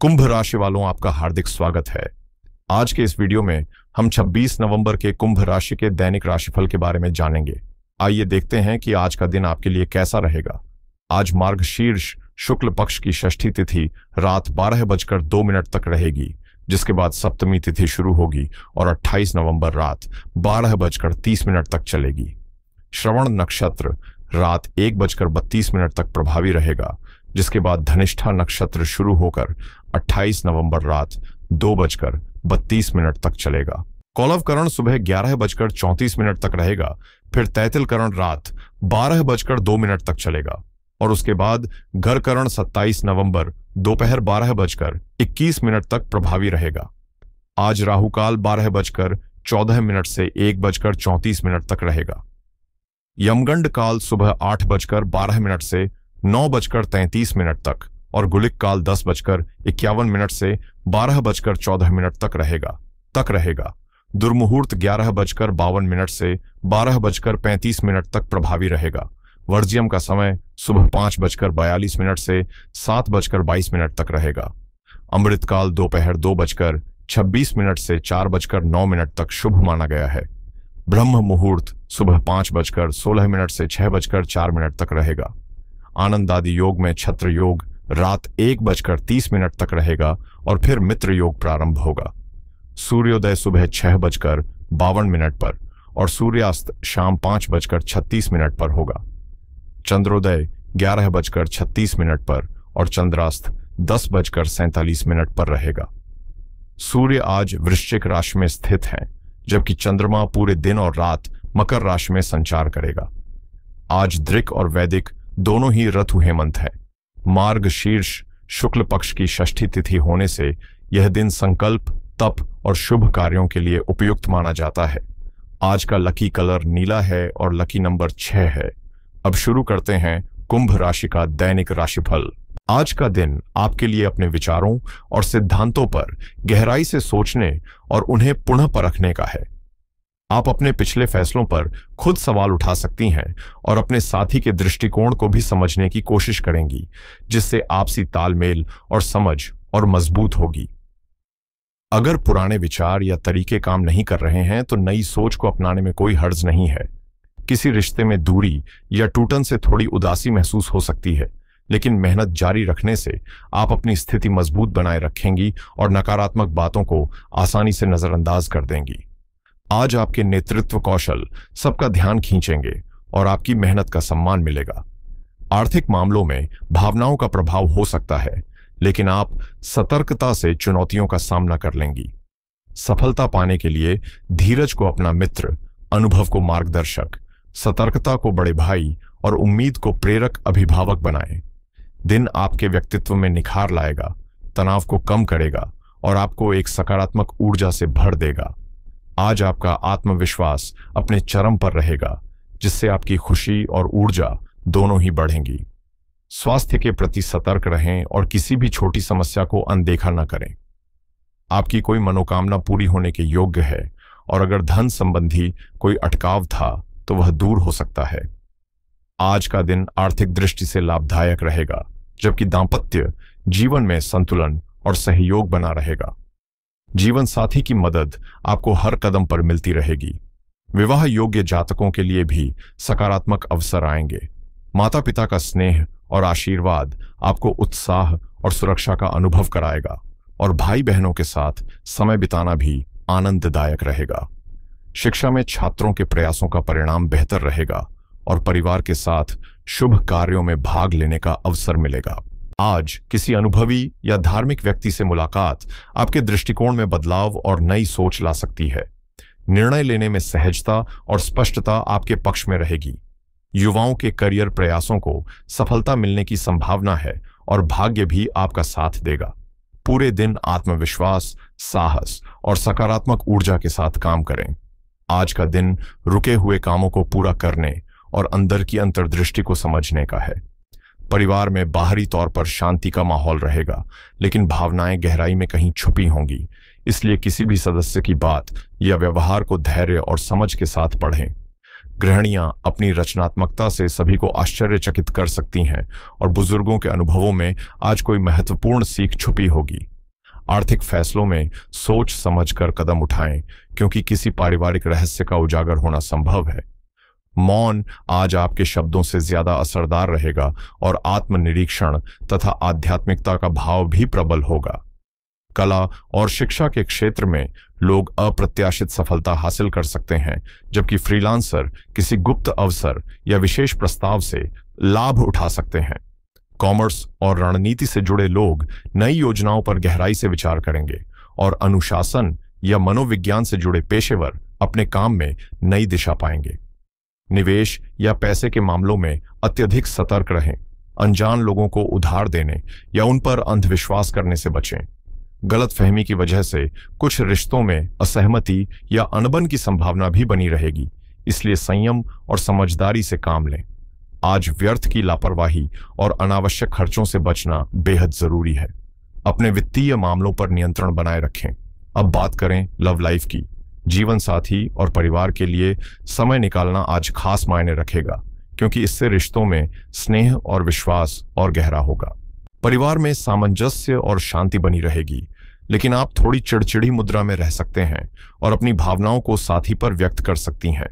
कुंभ राशि वालों, आपका हार्दिक स्वागत है। आज के इस वीडियो में हम 26 नवंबर के कुंभ राशि के दैनिक राशिफल के बारे में जानेंगे। आइए देखते हैं कि आज का दिन आपके लिए कैसा रहेगा। आज मार्गशीर्ष शुक्ल पक्ष की षष्ठी तिथि रात 12:02 तक रहेगी, जिसके बाद सप्तमी तिथि शुरू होगी और 28 नवंबर रात 12:30 तक चलेगी। श्रवण नक्षत्र रात 1:32 तक प्रभावी रहेगा, जिसके बाद धनिष्ठा नक्षत्र शुरू होकर 28 नवंबर रात 2:32 तक चलेगा। कौलवकरण सुबह 11:34 तक रहेगा, फिर तैतिलकरण रात 12:02 तक चलेगा और उसके बाद घरकरण 27 नवंबर दोपहर 12:21 तक प्रभावी रहेगा। आज राहुकाल 12:14 से 1:34 तक रहेगा। यमगंड काल सुबह 8:12 से 9:33 तक और गुलिक काल 10:51 से 12:14 तक रहेगा। दुर्मुहूर्त 11:52 से 12:35 तक प्रभावी रहेगा। वर्ज्यम का समय सुबह 5:42 से 7:22 तक रहेगा। अमृत काल दोपहर 2:26 से 4:09 तक शुभ माना गया है। ब्रह्म मुहूर्त सुबह 5:16 से 6:04 तक रहेगा। आनंद आदि योग में छत्र योग रात 1:30 तक रहेगा और फिर मित्र योग प्रारंभ होगा। सूर्योदय सुबह 6:52 पर और सूर्यास्त शाम 5:36 पर होगा। चंद्रोदय 11:36 पर और चंद्रास्त 10:47 पर रहेगा। सूर्य आज वृश्चिक राशि में स्थित है, जबकि चंद्रमा पूरे दिन और रात मकर राशि में संचार करेगा। आज दृक और वैदिक दोनों ही ऋतु हेमंत है। मार्ग शीर्ष शुक्ल पक्ष की षष्ठी तिथि होने से यह दिन संकल्प, तप और शुभ कार्यों के लिए उपयुक्त माना जाता है। आज का लकी कलर नीला है और लकी नंबर 6 है। अब शुरू करते हैं कुंभ राशि का दैनिक राशिफल। आज का दिन आपके लिए अपने विचारों और सिद्धांतों पर गहराई से सोचने और उन्हें पुनः परखने का है। आप अपने पिछले फैसलों पर खुद सवाल उठा सकती हैं और अपने साथी के दृष्टिकोण को भी समझने की कोशिश करेंगी, जिससे आपसी तालमेल और समझ और मजबूत होगी। अगर पुराने विचार या तरीके काम नहीं कर रहे हैं तो नई सोच को अपनाने में कोई हर्ज नहीं है। किसी रिश्ते में दूरी या टूटन से थोड़ी उदासी महसूस हो सकती है, लेकिन मेहनत जारी रखने से आप अपनी स्थिति मजबूत बनाए रखेंगी और नकारात्मक बातों को आसानी से नजरअंदाज कर देंगी। आज आपके नेतृत्व कौशल सबका ध्यान खींचेंगे और आपकी मेहनत का सम्मान मिलेगा। आर्थिक मामलों में भावनाओं का प्रभाव हो सकता है, लेकिन आप सतर्कता से चुनौतियों का सामना कर लेंगी। सफलता पाने के लिए धीरज को अपना मित्र, अनुभव को मार्गदर्शक, सतर्कता को बड़े भाई और उम्मीद को प्रेरक अभिभावक बनाएं। दिन आपके व्यक्तित्व में निखार लाएगा, तनाव को कम करेगा और आपको एक सकारात्मक ऊर्जा से भर देगा। आज आपका आत्मविश्वास अपने चरम पर रहेगा, जिससे आपकी खुशी और ऊर्जा दोनों ही बढ़ेंगी। स्वास्थ्य के प्रति सतर्क रहें और किसी भी छोटी समस्या को अनदेखा न करें। आपकी कोई मनोकामना पूरी होने के योग्य है और अगर धन संबंधी कोई अटकाव था तो वह दूर हो सकता है। आज का दिन आर्थिक दृष्टि से लाभदायक रहेगा, जबकि दांपत्य जीवन में संतुलन और सहयोग बना रहेगा। जीवन साथी की मदद आपको हर कदम पर मिलती रहेगी। विवाह योग्य जातकों के लिए भी सकारात्मक अवसर आएंगे। माता पिता का स्नेह और आशीर्वाद आपको उत्साह और सुरक्षा का अनुभव कराएगा और भाई बहनों के साथ समय बिताना भी आनंददायक रहेगा। शिक्षा में छात्रों के प्रयासों का परिणाम बेहतर रहेगा और परिवार के साथ शुभ कार्यों में भाग लेने का अवसर मिलेगा। आज किसी अनुभवी या धार्मिक व्यक्ति से मुलाकात आपके दृष्टिकोण में बदलाव और नई सोच ला सकती है। निर्णय लेने में सहजता और स्पष्टता आपके पक्ष में रहेगी। युवाओं के करियर प्रयासों को सफलता मिलने की संभावना है और भाग्य भी आपका साथ देगा। पूरे दिन आत्मविश्वास, साहस और सकारात्मक ऊर्जा के साथ काम करें। आज का दिन रुके हुए कामों को पूरा करने और अंदर की अंतर्दृष्टि को समझने का है। परिवार में बाहरी तौर पर शांति का माहौल रहेगा, लेकिन भावनाएं गहराई में कहीं छुपी होंगी। इसलिए किसी भी सदस्य की बात या व्यवहार को धैर्य और समझ के साथ पढ़ें। गृहिणियां अपनी रचनात्मकता से सभी को आश्चर्यचकित कर सकती हैं और बुजुर्गों के अनुभवों में आज कोई महत्वपूर्ण सीख छुपी होगी। आर्थिक फैसलों में सोच समझकर कदम उठाएं, क्योंकि किसी पारिवारिक रहस्य का उजागर होना संभव है। मौन आज आपके शब्दों से ज्यादा असरदार रहेगा और आत्मनिरीक्षण तथा आध्यात्मिकता का भाव भी प्रबल होगा। कला और शिक्षा के क्षेत्र में लोग अप्रत्याशित सफलता हासिल कर सकते हैं, जबकि फ्रीलांसर किसी गुप्त अवसर या विशेष प्रस्ताव से लाभ उठा सकते हैं। कॉमर्स और रणनीति से जुड़े लोग नई योजनाओं पर गहराई से विचार करेंगे और अनुशासन या मनोविज्ञान से जुड़े पेशेवर अपने काम में नई दिशा पाएंगे। निवेश या पैसे के मामलों में अत्यधिक सतर्क रहें। अनजान लोगों को उधार देने या उन पर अंधविश्वास करने से बचें। गलतफहमी की वजह से कुछ रिश्तों में असहमति या अनबन की संभावना भी बनी रहेगी, इसलिए संयम और समझदारी से काम लें। आज व्यर्थ की लापरवाही और अनावश्यक खर्चों से बचना बेहद जरूरी है। अपने वित्तीय मामलों पर नियंत्रण बनाए रखें। अब बात करें लव लाइफ की। जीवन साथी और परिवार के लिए समय निकालना आज खास मायने रखेगा, क्योंकि इससे रिश्तों में स्नेह और विश्वास और गहरा होगा। परिवार में सामंजस्य और शांति बनी रहेगी, लेकिन आप थोड़ी चिड़चिड़ी मुद्रा में रह सकते हैं और अपनी भावनाओं को साथी पर व्यक्त कर सकती हैं।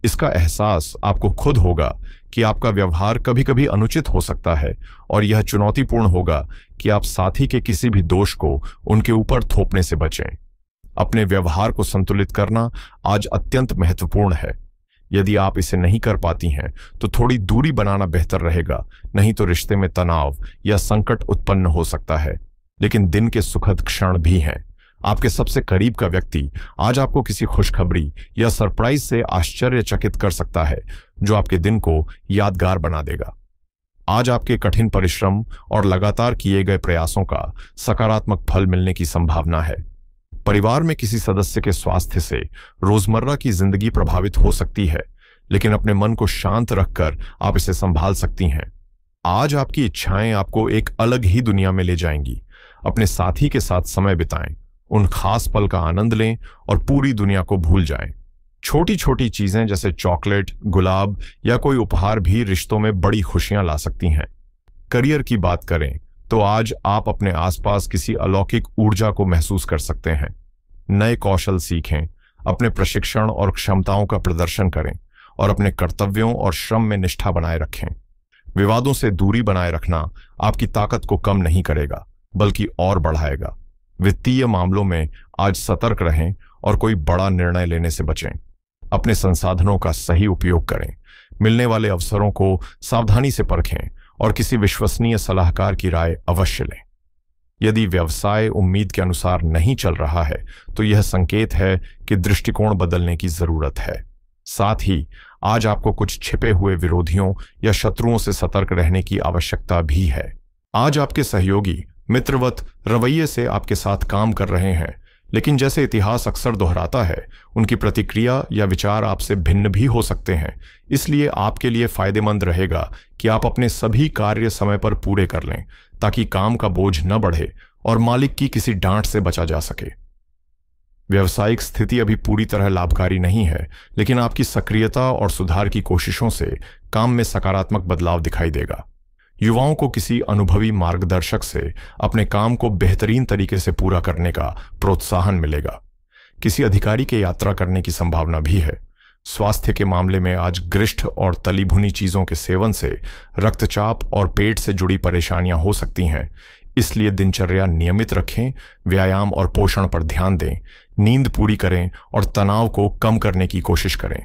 इसका एहसास आपको खुद होगा कि आपका व्यवहार कभी कभी अनुचित हो सकता है, और यह चुनौतीपूर्ण होगा कि आप साथी के किसी भी दोष को उनके ऊपर थोपने से बचें। अपने व्यवहार को संतुलित करना आज अत्यंत महत्वपूर्ण है। यदि आप इसे नहीं कर पाती हैं तो थोड़ी दूरी बनाना बेहतर रहेगा, नहीं तो रिश्ते में तनाव या संकट उत्पन्न हो सकता है। लेकिन दिन के सुखद क्षण भी हैं। आपके सबसे करीब का व्यक्ति आज आपको किसी खुशखबरी या सरप्राइज से आश्चर्यचकित कर सकता है, जो आपके दिन को यादगार बना देगा। आज आपके कठिन परिश्रम और लगातार किए गए प्रयासों का सकारात्मक फल मिलने की संभावना है। परिवार में किसी सदस्य के स्वास्थ्य से रोजमर्रा की जिंदगी प्रभावित हो सकती है, लेकिन अपने मन को शांत रखकर आप इसे संभाल सकती हैं। आज आपकी इच्छाएं आपको एक अलग ही दुनिया में ले जाएंगी। अपने साथी के साथ समय बिताएं, उन खास पल का आनंद लें और पूरी दुनिया को भूल जाएं। छोटी छोटी चीजें जैसे चॉकलेट, गुलाब या कोई उपहार भी रिश्तों में बड़ी खुशियां ला सकती हैं। करियर की बात करें तो आज आप अपने आसपास किसी अलौकिक ऊर्जा को महसूस कर सकते हैं। नए कौशल सीखें, अपने प्रशिक्षण और क्षमताओं का प्रदर्शन करें और अपने कर्तव्यों और श्रम में निष्ठा बनाए रखें। विवादों से दूरी बनाए रखना आपकी ताकत को कम नहीं करेगा, बल्कि और बढ़ाएगा। वित्तीय मामलों में आज सतर्क रहें और कोई बड़ा निर्णय लेने से बचें। अपने संसाधनों का सही उपयोग करें। मिलने वाले अवसरों को सावधानी से परखें और किसी विश्वसनीय सलाहकार की राय अवश्य लें। यदि व्यवसाय उम्मीद के अनुसार नहीं चल रहा है तो यह संकेत है कि दृष्टिकोण बदलने की जरूरत है। साथ ही आज आपको कुछ छिपे हुए विरोधियों या शत्रुओं से सतर्क रहने की आवश्यकता भी है। आज आपके सहयोगी मित्रवत रवैये से आपके साथ काम कर रहे हैं, लेकिन जैसे इतिहास अक्सर दोहराता है, उनकी प्रतिक्रिया या विचार आपसे भिन्न भी हो सकते हैं। इसलिए आपके लिए फायदेमंद रहेगा कि आप अपने सभी कार्य समय पर पूरे कर लें, ताकि काम का बोझ न बढ़े और मालिक की किसी डांट से बचा जा सके। व्यावसायिक स्थिति अभी पूरी तरह लाभकारी नहीं है, लेकिन आपकी सक्रियता और सुधार की कोशिशों से काम में सकारात्मक बदलाव दिखाई देगा। युवाओं को किसी अनुभवी मार्गदर्शक से अपने काम को बेहतरीन तरीके से पूरा करने का प्रोत्साहन मिलेगा। किसी अधिकारी के यात्रा करने की संभावना भी है। स्वास्थ्य के मामले में आज ग्रिष्ठ और तली भुनी चीजों के सेवन से रक्तचाप और पेट से जुड़ी परेशानियां हो सकती हैं। इसलिए दिनचर्या नियमित रखें, व्यायाम और पोषण पर ध्यान दें, नींद पूरी करें और तनाव को कम करने की कोशिश करें।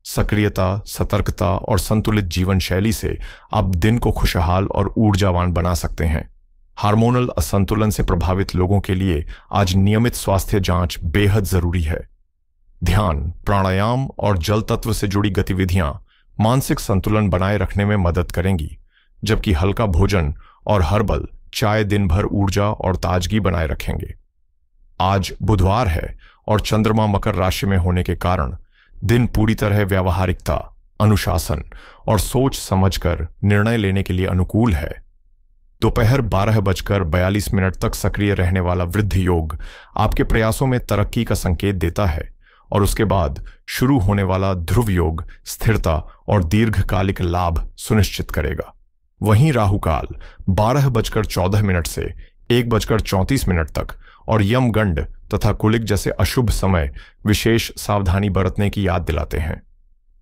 सक्रियता, सतर्कता और संतुलित जीवन शैली से आप दिन को खुशहाल और ऊर्जावान बना सकते हैं। हार्मोनल असंतुलन से प्रभावित लोगों के लिए आज नियमित स्वास्थ्य जांच बेहद जरूरी है। ध्यान, प्राणायाम और जल तत्व से जुड़ी गतिविधियां मानसिक संतुलन बनाए रखने में मदद करेंगी, जबकि हल्का भोजन और हर्बल चाय दिन भर ऊर्जा और ताजगी बनाए रखेंगे। आज बुधवार है और चंद्रमा मकर राशि में होने के कारण दिन पूरी तरह व्यावहारिकता, अनुशासन और सोच समझकर निर्णय लेने के लिए अनुकूल है। दोपहर 12:42 तक सक्रिय रहने वाला वृद्धि योग आपके प्रयासों में तरक्की का संकेत देता है और उसके बाद शुरू होने वाला ध्रुव योग स्थिरता और दीर्घकालिक लाभ सुनिश्चित करेगा। वहीं राहुकाल 12:14 से 1:34 तक और यमगंड तथा कुलिक जैसे अशुभ समय विशेष सावधानी बरतने की याद दिलाते हैं।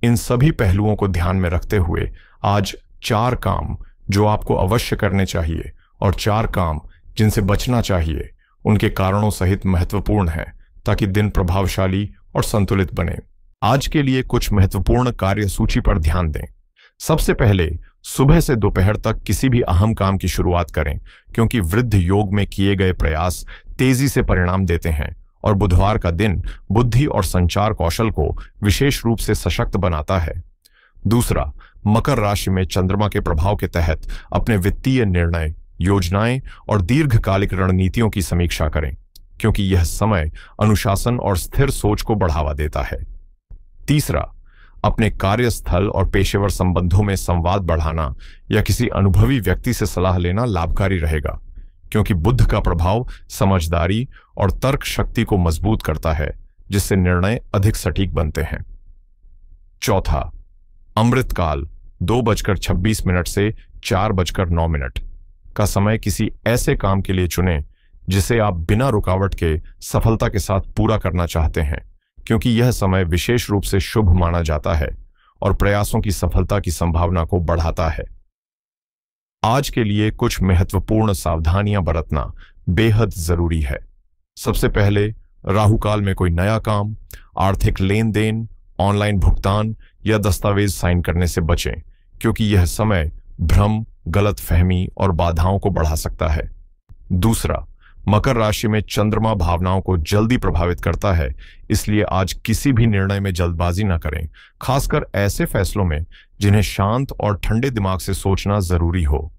इन सभी पहलुओं को ध्यान में रखते हुए आज 4 काम जो आपको अवश्य करने चाहिए और 4 काम जिनसे बचना चाहिए उनके कारणों सहित महत्वपूर्ण है, ताकि दिन प्रभावशाली और संतुलित बने। आज के लिए कुछ महत्वपूर्ण कार्य सूची पर ध्यान दें। सबसे पहले सुबह से दोपहर तक किसी भी अहम काम की शुरुआत करें, क्योंकि वृद्ध योग में किए गए प्रयास तेजी से परिणाम देते हैं और बुधवार का दिन बुद्धि और संचार कौशल को विशेष रूप से सशक्त बनाता है। दूसरा, मकर राशि में चंद्रमा के प्रभाव के तहत अपने वित्तीय निर्णय, योजनाएं और दीर्घकालिक रणनीतियों की समीक्षा करें, क्योंकि यह समय अनुशासन और स्थिर सोच को बढ़ावा देता है। तीसरा, अपने कार्यस्थल और पेशेवर संबंधों में संवाद बढ़ाना या किसी अनुभवी व्यक्ति से सलाह लेना लाभकारी रहेगा, क्योंकि बुध का प्रभाव समझदारी और तर्क शक्ति को मजबूत करता है, जिससे निर्णय अधिक सटीक बनते हैं। चौथा, अमृतकाल 2:26 से 4:09 का समय किसी ऐसे काम के लिए चुनें जिसे आप बिना रुकावट के सफलता के साथ पूरा करना चाहते हैं, क्योंकि यह समय विशेष रूप से शुभ माना जाता है और प्रयासों की सफलता की संभावना को बढ़ाता है। आज के लिए कुछ महत्वपूर्ण सावधानियां बरतना बेहद जरूरी है। सबसे पहले, राहुकाल में कोई नया काम, आर्थिक लेन देन, ऑनलाइन भुगतान या दस्तावेज साइन करने से बचें, क्योंकि यह समय भ्रम, गलतफहमी और बाधाओं को बढ़ा सकता है। दूसरा, मकर राशि में चंद्रमा भावनाओं को जल्दी प्रभावित करता है, इसलिए आज किसी भी निर्णय में जल्दबाजी न करें, खासकर ऐसे फैसलों में जिन्हें शांत और ठंडे दिमाग से सोचना जरूरी हो।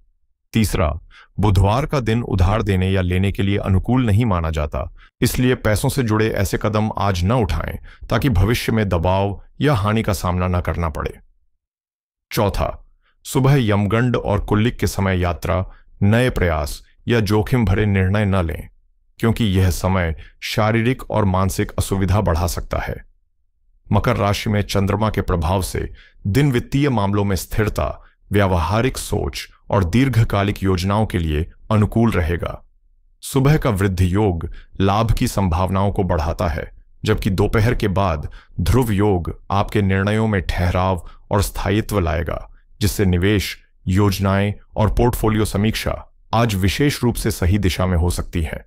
तीसरा, बुधवार का दिन उधार देने या लेने के लिए अनुकूल नहीं माना जाता, इसलिए पैसों से जुड़े ऐसे कदम आज न उठाएं ताकि भविष्य में दबाव या हानि का सामना न करना पड़े। चौथा, सुबह यमगंड और कुल्लिक के समय यात्रा, नए प्रयास या जोखिम भरे निर्णय न लें, क्योंकि यह समय शारीरिक और मानसिक असुविधा बढ़ा सकता है। मकर राशि में चंद्रमा के प्रभाव से दिन वित्तीय मामलों में स्थिरता, व्यावहारिक सोच और दीर्घकालिक योजनाओं के लिए अनुकूल रहेगा। सुबह का वृद्ध योग लाभ की संभावनाओं को बढ़ाता है, जबकि दोपहर के बाद ध्रुव योग आपके निर्णयों में ठहराव और स्थायित्व लाएगा, जिससे निवेश, योजनाएं और पोर्टफोलियो समीक्षा आज विशेष रूप से सही दिशा में हो सकती है।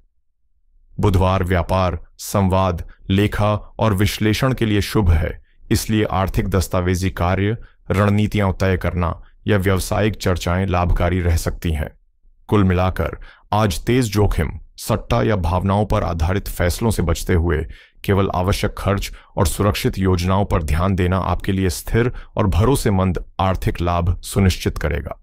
बुधवार व्यापार, संवाद, लेखा और विश्लेषण के लिए शुभ है, इसलिए आर्थिक दस्तावेजी कार्य, रणनीतियां तय करना या व्यावसायिक चर्चाएं लाभकारी रह सकती हैं। कुल मिलाकर आज तेज जोखिम, सट्टा या भावनाओं पर आधारित फैसलों से बचते हुए केवल आवश्यक खर्च और सुरक्षित योजनाओं पर ध्यान देना आपके लिए स्थिर और भरोसेमंद आर्थिक लाभ सुनिश्चित करेगा।